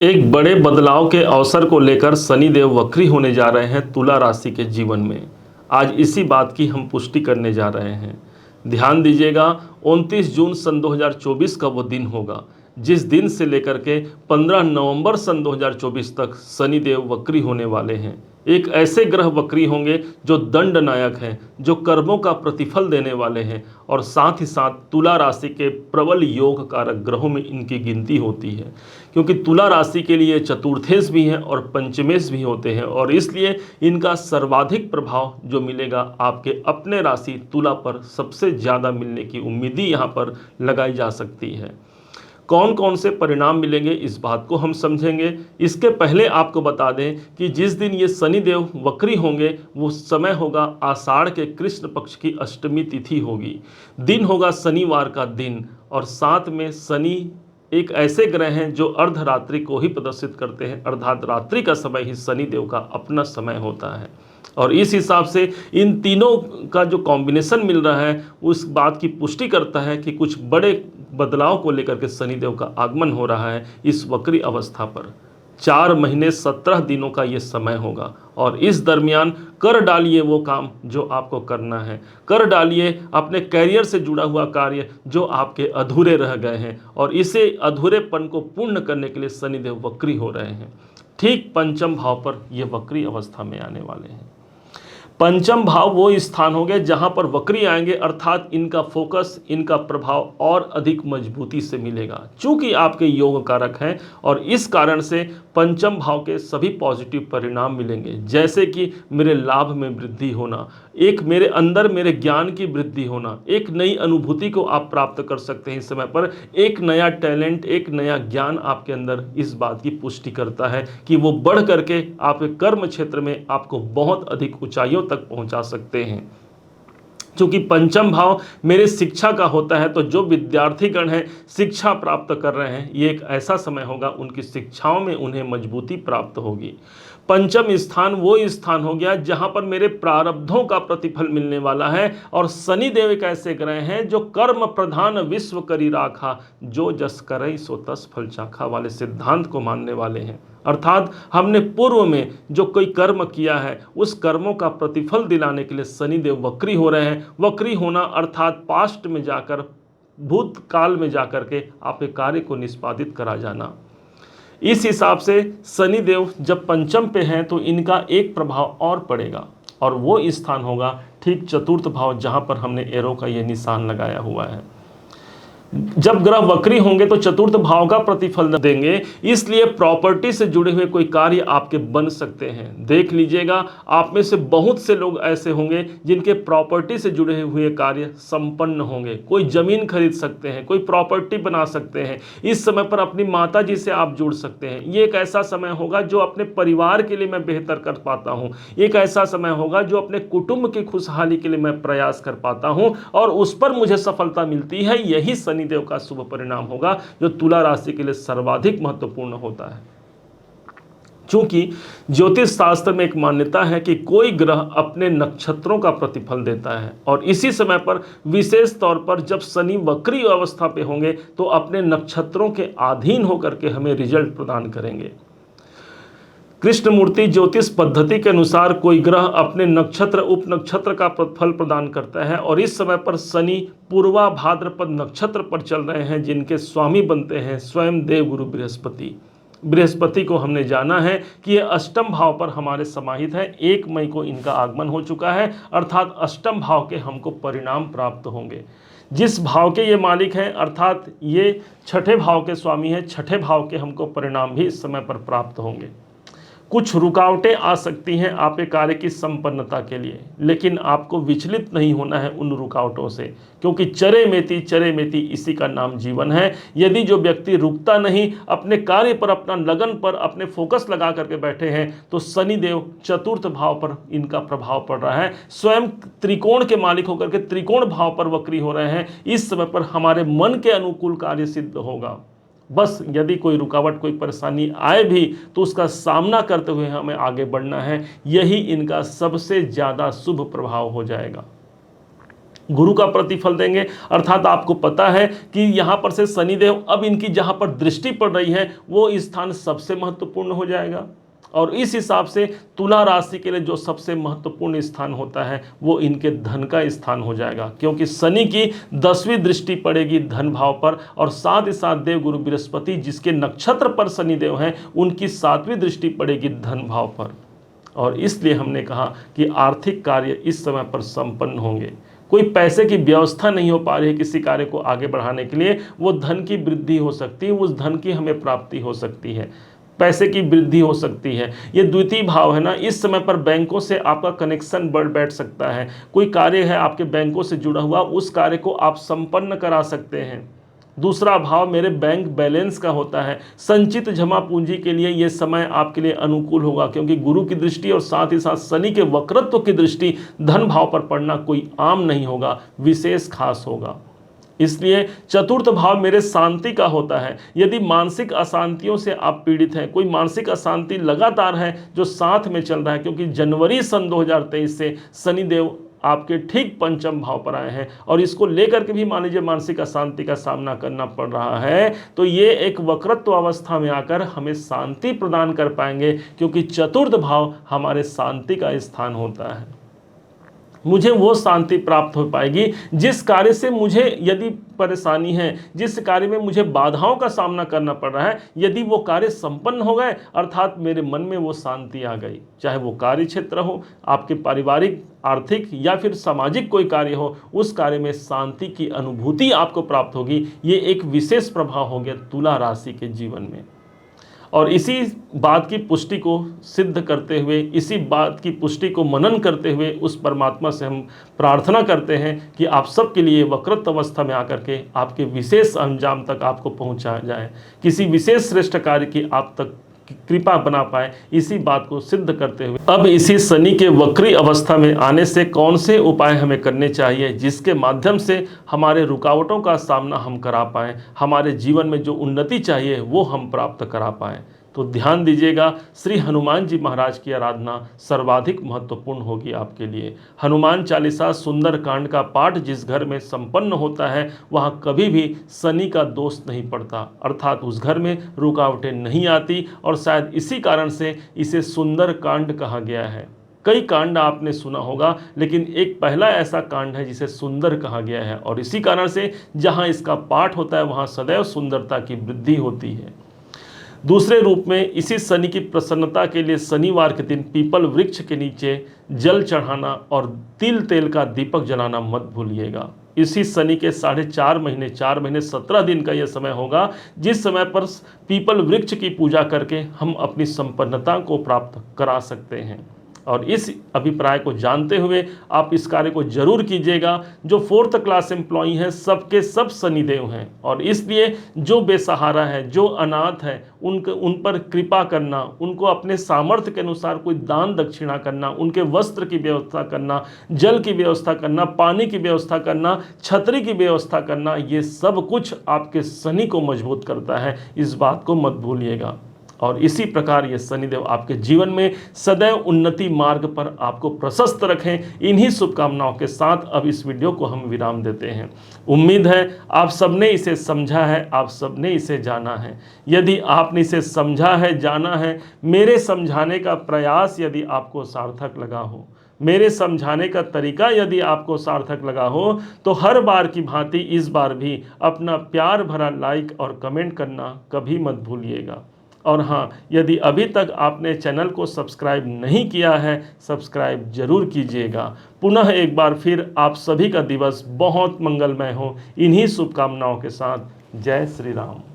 एक बड़े बदलाव के अवसर को लेकर शनिदेव वक्री होने जा रहे हैं तुला राशि के जीवन में। आज इसी बात की हम पुष्टि करने जा रहे हैं। ध्यान दीजिएगा, 29 जून सन 2024 का वो दिन होगा जिस दिन से लेकर के 15 नवंबर सन 2024 तक शनिदेव वक्री होने वाले हैं। एक ऐसे ग्रह वक्री होंगे जो दंड नायक हैं, जो कर्मों का प्रतिफल देने वाले हैं, और साथ ही साथ तुला राशि के प्रबल योग कारक ग्रहों में इनकी गिनती होती है। क्योंकि तुला राशि के लिए चतुर्थेश भी हैं और पंचमेश भी होते हैं, और इसलिए इनका सर्वाधिक प्रभाव जो मिलेगा आपके अपने राशि तुला पर सबसे ज़्यादा मिलने की उम्मीद ही यहाँ पर लगाई जा सकती है। कौन कौन से परिणाम मिलेंगे इस बात को हम समझेंगे। इसके पहले आपको बता दें कि जिस दिन ये शनिदेव वक्री होंगे वो समय होगा आषाढ़ के कृष्ण पक्ष की अष्टमी तिथि होगी। दिन होगा शनिवार का दिन, और साथ में शनि एक ऐसे ग्रह हैं जो अर्धरात्रि को ही प्रदर्शित करते हैं, अर्थात रात्रि का समय ही शनिदेव का अपना समय होता है। और इस हिसाब से इन तीनों का जो कॉम्बिनेशन मिल रहा है उस बात की पुष्टि करता है कि कुछ बड़े बदलाव को लेकर के शनिदेव का आगमन हो रहा है इस वक्री अवस्था पर। 4 महीने 17 दिनों का ये समय होगा, और इस दरमियान कर डालिए वो काम जो आपको करना है। कर डालिए अपने कैरियर से जुड़ा हुआ कार्य जो आपके अधूरे रह गए हैं, और इसे अधूरेपन को पूर्ण करने के लिए शनिदेव वक्री हो रहे हैं। ठीक पंचम भाव पर ये वक्री अवस्था में आने वाले हैं। पंचम भाव वो स्थान होंगे जहां पर वक्री आएंगे, अर्थात इनका फोकस, इनका प्रभाव और अधिक मजबूती से मिलेगा। चूंकि आपके योग कारक हैं, और इस कारण से पंचम भाव के सभी पॉजिटिव परिणाम मिलेंगे, जैसे कि मेरे लाभ में वृद्धि होना, एक मेरे अंदर मेरे ज्ञान की वृद्धि होना, एक नई अनुभूति को आप प्राप्त कर सकते हैं इस समय पर, एक नया टैलेंट, एक नया ज्ञान आपके अंदर इस बात की पुष्टि करता है कि वो बढ़ करके आपके कर्म क्षेत्र में आपको बहुत अधिक ऊंचाइयों तक पहुंचा सकते हैं। क्योंकि पंचम भाव मेरे शिक्षा का होता है, तो जो विद्यार्थीगण हैं शिक्षा प्राप्त कर रहे हैं, ये एक ऐसा समय होगा उनकी शिक्षाओं में उन्हें मजबूती प्राप्त होगी। पंचम स्थान वो स्थान हो गया जहां पर मेरे प्रारब्धों का प्रतिफल मिलने वाला है, और शनिदेव एक ऐसे ग्रह हैं जो कर्म प्रधान विश्व करी राखा, जो जस करई सो तस फल चाखा वाले सिद्धांत को मानने वाले हैं। अर्थात हमने पूर्व में जो कोई कर्म किया है उस कर्मों का प्रतिफल दिलाने के लिए शनिदेव वक्री हो रहे हैं। वक्री होना अर्थात पास्ट में जाकर, भूतकाल में जाकर के आपके कार्य को निष्पादित करा जाना। इस हिसाब से शनिदेव जब पंचम पे हैं तो इनका एक प्रभाव और पड़ेगा, और वो स्थान होगा ठीक चतुर्थ भाव, जहां पर हमने एरो का ये निशान लगाया हुआ है। जब ग्रह वक्री होंगे तो चतुर्थ भाव का प्रतिफल देंगे, इसलिए प्रॉपर्टी से जुड़े हुए कोई कार्य आपके बन सकते हैं। देख लीजिएगा, आप में से बहुत से लोग ऐसे होंगे जिनके प्रॉपर्टी से जुड़े हुए कार्य संपन्न होंगे। कोई जमीन खरीद सकते हैं, कोई प्रॉपर्टी बना सकते हैं। इस समय पर अपनी माता जी से आप जुड़ सकते हैं। ये एक ऐसा समय होगा जो अपने परिवार के लिए मैं बेहतर कर पाता हूँ। एक ऐसा समय होगा जो अपने कुटुंब की खुशहाली के लिए मैं प्रयास कर पाता हूँ, और उस पर मुझे सफलता मिलती है। यही शनिदेव का शुभ परिणाम होगा जो तुला राशि के लिए सर्वाधिक महत्वपूर्ण होता है। चूंकि ज्योतिष शास्त्र में एक मान्यता है कि कोई ग्रह अपने नक्षत्रों का प्रतिफल देता है, और इसी समय पर विशेष तौर पर जब शनि वक्री अवस्था पे होंगे तो अपने नक्षत्रों के अधीन होकर के हमें रिजल्ट प्रदान करेंगे। कृष्णमूर्ति ज्योतिष पद्धति के अनुसार कोई ग्रह अपने नक्षत्र उप नक्षत्र का फल प्रदान करता है, और इस समय पर शनि पूर्वा भाद्रपद नक्षत्र पर चल रहे हैं, जिनके स्वामी बनते हैं स्वयं देवगुरु बृहस्पति। बृहस्पति को हमने जाना है कि ये अष्टम भाव पर हमारे समाहित है। 1 मई को इनका आगमन हो चुका है, अर्थात अष्टम भाव के हमको परिणाम प्राप्त होंगे। जिस भाव के ये मालिक हैं, अर्थात ये छठे भाव के स्वामी हैं, छठे भाव के हमको परिणाम भी इस समय पर प्राप्त होंगे। कुछ रुकावटें आ सकती हैं आपके कार्य की संपन्नता के लिए, लेकिन आपको विचलित नहीं होना है उन रुकावटों से, क्योंकि चरे मेती इसी का नाम जीवन है। यदि जो व्यक्ति रुकता नहीं, अपने कार्य पर, अपना लगन पर, अपने फोकस लगा करके बैठे हैं, तो शनिदेव चतुर्थ भाव पर इनका प्रभाव पड़ रहा है। स्वयं त्रिकोण के मालिक होकर के त्रिकोण भाव पर वक्री हो रहे हैं। इस समय पर हमारे मन के अनुकूल कार्य सिद्ध होगा। बस यदि कोई रुकावट, कोई परेशानी आए भी तो उसका सामना करते हुए हमें आगे बढ़ना है। यही इनका सबसे ज़्यादा शुभ प्रभाव हो जाएगा। गुरु का प्रतिफल देंगे। अर्थात आपको पता है कि यहाँ पर से शनिदेव अब इनकी जहाँ पर दृष्टि पड़ रही है वो स्थान सबसे महत्वपूर्ण हो जाएगा। और इस हिसाब से तुला राशि के लिए जो सबसे महत्वपूर्ण स्थान होता है वो इनके धन का स्थान हो जाएगा, क्योंकि शनि की 10वीं दृष्टि पड़ेगी धन भाव पर, और साथ ही साथ देव गुरु बृहस्पति जिसके नक्षत्र पर शनिदेव हैं उनकी 7वीं दृष्टि पड़ेगी धन भाव पर। और इसलिए हमने कहा कि आर्थिक कार्य इस समय पर संपन्न होंगे। कोई पैसे की व्यवस्था नहीं हो पा रही है किसी कार्य को आगे बढ़ाने के लिए, वो धन की वृद्धि हो सकती है, उस धन की हमें प्राप्ति हो सकती है, पैसे की वृद्धि हो सकती है। ये द्वितीय भाव है ना, इस समय पर बैंकों से आपका कनेक्शन बढ़ बैठ सकता है। कोई कार्य है आपके बैंकों से जुड़ा हुआ, उस कार्य को आप संपन्न करा सकते हैं। दूसरा भाव मेरे बैंक बैलेंस का होता है। संचित जमा पूंजी के लिए ये समय आपके लिए अनुकूल होगा, क्योंकि गुरु की दृष्टि और साथ ही साथ शनि के वक्रत्व की दृष्टि धन भाव पर पड़ना कोई आम नहीं होगा, विशेष खास होगा। इसलिए चतुर्थ भाव मेरे शांति का होता है। यदि मानसिक अशांतियों से आप पीड़ित हैं, कोई मानसिक अशांति लगातार है जो साथ में चल रहा है, क्योंकि जनवरी सन 2023 से शनिदेव आपके ठीक पंचम भाव पर आए हैं और इसको लेकर के भी मान लीजिए मानसिक अशांति का सामना करना पड़ रहा है, तो ये एक वक्रत्व अवस्था में आकर हमें शांति प्रदान कर पाएंगे, क्योंकि चतुर्थ भाव हमारे शांति का स्थान होता है। मुझे वो शांति प्राप्त हो पाएगी जिस कार्य से मुझे यदि परेशानी है, जिस कार्य में मुझे बाधाओं का सामना करना पड़ रहा है, यदि वो कार्य संपन्न हो गए, अर्थात मेरे मन में वो शांति आ गई, चाहे वो कार्य क्षेत्र हो, आपके पारिवारिक, आर्थिक या फिर सामाजिक कोई कार्य हो, उस कार्य में शांति की अनुभूति आपको प्राप्त होगी। ये एक विशेष प्रभाव हो गया तुला राशि के जीवन में। और इसी बात की पुष्टि को सिद्ध करते हुए, इसी बात की पुष्टि को मनन करते हुए उस परमात्मा से हम प्रार्थना करते हैं कि आप सबके लिए वक्रत्व अवस्था में आकर के आपके विशेष अंजाम तक आपको पहुंचा जाए, किसी विशेष श्रेष्ठ कार्य की आप तक कृपा बना पाए। इसी बात को सिद्ध करते हुए अब इसी शनि के वक्री अवस्था में आने से कौन से उपाय हमें करने चाहिए जिसके माध्यम से हमारे रुकावटों का सामना हम करा पाएँ, हमारे जीवन में जो उन्नति चाहिए वो हम प्राप्त करा पाएँ। तो ध्यान दीजिएगा, श्री हनुमान जी महाराज की आराधना सर्वाधिक महत्वपूर्ण होगी आपके लिए। हनुमान चालीसा सुंदर कांड का पाठ जिस घर में संपन्न होता है वहाँ कभी भी शनि का दोष नहीं पड़ता, अर्थात उस घर में रुकावटें नहीं आती, और शायद इसी कारण से इसे सुंदर कांड कहा गया है। कई कांड आपने सुना होगा, लेकिन एक पहला ऐसा कांड है जिसे सुंदर कहा गया है, और इसी कारण से जहाँ इसका पाठ होता है वहाँ सदैव सुंदरता की वृद्धि होती है। दूसरे रूप में इसी शनि की प्रसन्नता के लिए शनिवार के दिन पीपल वृक्ष के नीचे जल चढ़ाना और तिल तेल का दीपक जलाना मत भूलिएगा। इसी शनि के 4.5 महीने 4 महीने 17 दिन का यह समय होगा जिस समय पर पीपल वृक्ष की पूजा करके हम अपनी संपन्नता को प्राप्त करा सकते हैं। और इस अभिप्राय को जानते हुए आप इस कार्य को जरूर कीजिएगा। जो 4th क्लास एम्प्लॉई हैं सबके सब शनिदेव हैं, और इसलिए जो बेसहारा है, जो अनाथ है, उन पर कृपा करना, उनको अपने सामर्थ्य के अनुसार कोई दान दक्षिणा करना, उनके वस्त्र की व्यवस्था करना, जल की व्यवस्था करना, पानी की व्यवस्था करना, छतरी की व्यवस्था करना, ये सब कुछ आपके शनि को मजबूत करता है। इस बात को मत भूलिएगा। और इसी प्रकार ये शनिदेव आपके जीवन में सदैव उन्नति मार्ग पर आपको प्रशस्त रखें। इन्हीं शुभकामनाओं के साथ अब इस वीडियो को हम विराम देते हैं। उम्मीद है आप सबने इसे समझा है, आप सबने इसे जाना है। यदि आपने इसे समझा है, जाना है, मेरे समझाने का प्रयास यदि आपको सार्थक लगा हो, मेरे समझाने का तरीका यदि आपको सार्थक लगा हो, तो हर बार की भांति इस बार भी अपना प्यार भरा लाइक और कमेंट करना कभी मत भूलिएगा। और हाँ, यदि अभी तक आपने चैनल को सब्सक्राइब नहीं किया है, सब्सक्राइब जरूर कीजिएगा। पुनः एक बार फिर आप सभी का दिवस बहुत मंगलमय हो। इन्हीं शुभकामनाओं के साथ जय श्री राम।